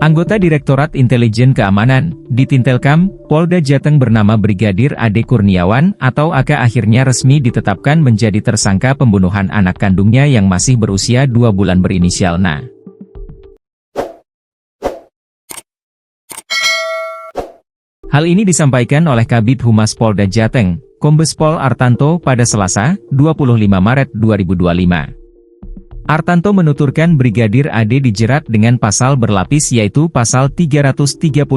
Anggota Direktorat Intelijen Keamanan, Ditintelkam, Polda Jateng bernama Brigadir Ade Kurniawan atau AK akhirnya resmi ditetapkan menjadi tersangka pembunuhan anak kandungnya yang masih berusia 2 bulan berinisial Na. Hal ini disampaikan oleh Kabid Humas Polda Jateng, Kombes Pol Artanto pada Selasa, 25 Maret 2025. Artanto menuturkan Brigadir Ade dijerat dengan pasal berlapis yaitu pasal 338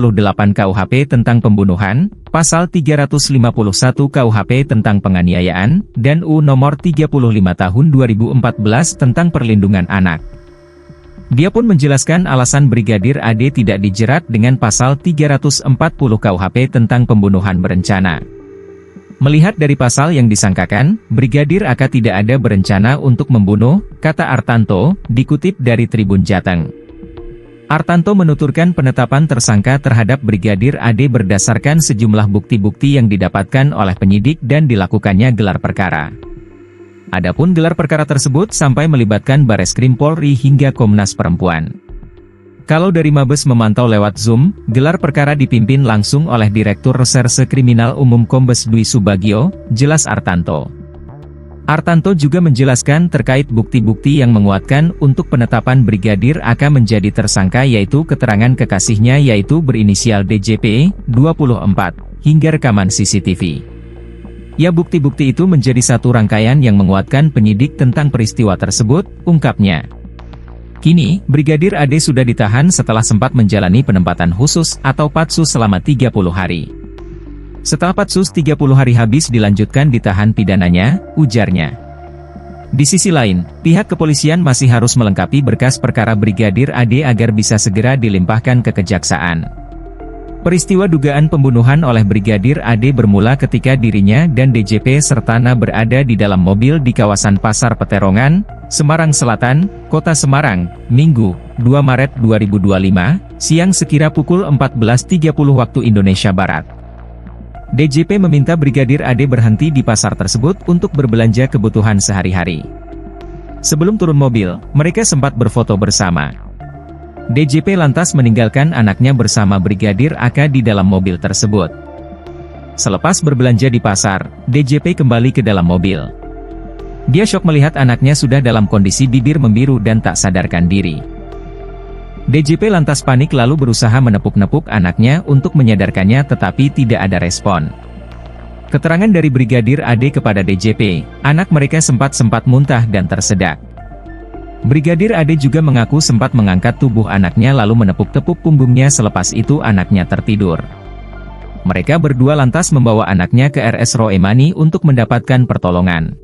KUHP tentang pembunuhan, pasal 351 KUHP tentang penganiayaan, dan UU nomor 35 tahun 2014 tentang perlindungan anak. Dia pun menjelaskan alasan Brigadir Ade tidak dijerat dengan pasal 340 KUHP tentang pembunuhan berencana. Melihat dari pasal yang disangkakan, Brigadir AK tidak ada berencana untuk membunuh, kata Artanto, dikutip dari Tribun Jateng. Artanto menuturkan penetapan tersangka terhadap Brigadir Ade berdasarkan sejumlah bukti-bukti yang didapatkan oleh penyidik dan dilakukannya gelar perkara. Adapun gelar perkara tersebut sampai melibatkan Bareskrim Polri hingga Komnas Perempuan. Kalau dari Mabes memantau lewat Zoom, gelar perkara dipimpin langsung oleh Direktur Reserse Kriminal Umum Kombes Dwi Subagio, jelas Artanto. Artanto juga menjelaskan terkait bukti-bukti yang menguatkan untuk penetapan Brigadir AK menjadi tersangka yaitu keterangan kekasihnya yaitu berinisial DJP, 24, hingga rekaman CCTV. Ya bukti-bukti itu menjadi satu rangkaian yang menguatkan penyidik tentang peristiwa tersebut, ungkapnya. Kini, Brigadir Ade sudah ditahan setelah sempat menjalani penempatan khusus atau patsus selama 30 hari. Setelah patsus 30 hari habis dilanjutkan ditahan pidananya, ujarnya. Di sisi lain, pihak kepolisian masih harus melengkapi berkas perkara Brigadir Ade agar bisa segera dilimpahkan ke kejaksaan. Peristiwa dugaan pembunuhan oleh Brigadir Ade bermula ketika dirinya dan DJP serta Na berada di dalam mobil di kawasan Pasar Peterongan, Semarang Selatan, Kota Semarang, Minggu, 2 Maret 2025, siang sekira pukul 14.30 waktu Indonesia Barat. DJP meminta Brigadir Ade berhenti di pasar tersebut untuk berbelanja kebutuhan sehari-hari. Sebelum turun mobil, mereka sempat berfoto bersama. DJP lantas meninggalkan anaknya bersama Brigadir AK di dalam mobil tersebut. Selepas berbelanja di pasar, DJP kembali ke dalam mobil. Dia syok melihat anaknya sudah dalam kondisi bibir membiru dan tak sadarkan diri. DJP lantas panik lalu berusaha menepuk-nepuk anaknya untuk menyadarkannya tetapi tidak ada respon. Keterangan dari Brigadir Ade kepada DJP, anak mereka sempat muntah dan tersedak. Brigadir Ade juga mengaku sempat mengangkat tubuh anaknya lalu menepuk-tepuk punggungnya selepas itu anaknya tertidur. Mereka berdua lantas membawa anaknya ke RS Roemani untuk mendapatkan pertolongan.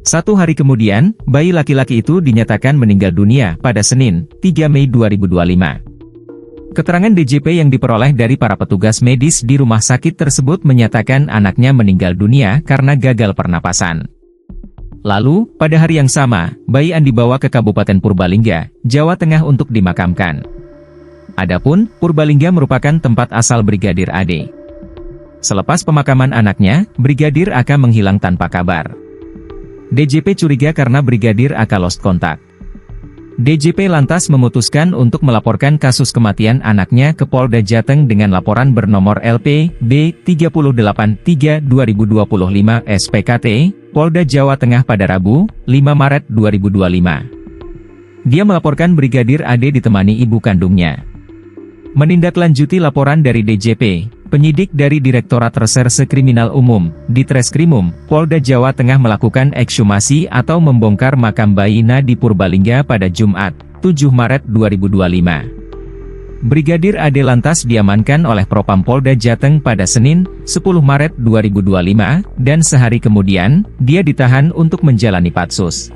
1 hari kemudian, bayi laki-laki itu dinyatakan meninggal dunia pada Senin, 3 Mei 2025. Keterangan DJP yang diperoleh dari para petugas medis di rumah sakit tersebut menyatakan anaknya meninggal dunia karena gagal pernapasan. Lalu, pada hari yang sama, bayi An dibawa ke Kabupaten Purbalingga, Jawa Tengah untuk dimakamkan. Adapun, Purbalingga merupakan tempat asal Brigadir Ade. Selepas pemakaman anaknya, Brigadir AK menghilang tanpa kabar. DJP curiga karena Brigadir AK lost kontak. DJP lantas memutuskan untuk melaporkan kasus kematian anaknya ke Polda Jateng dengan laporan bernomor LP B383/2025 SPKT, Polda Jawa Tengah pada Rabu, 5 Maret 2025. Dia melaporkan Brigadir Ade ditemani ibu kandungnya. Menindaklanjuti laporan dari DJP, penyidik dari Direktorat Reserse Kriminal Umum, Ditreskrimum, Polda Jawa Tengah melakukan ekshumasi atau membongkar makam bayi Na di Purbalingga pada Jumat, 7 Maret 2025. Brigadir Ade lantas diamankan oleh Propam Polda Jateng pada Senin, 10 Maret 2025, dan sehari kemudian, dia ditahan untuk menjalani patsus.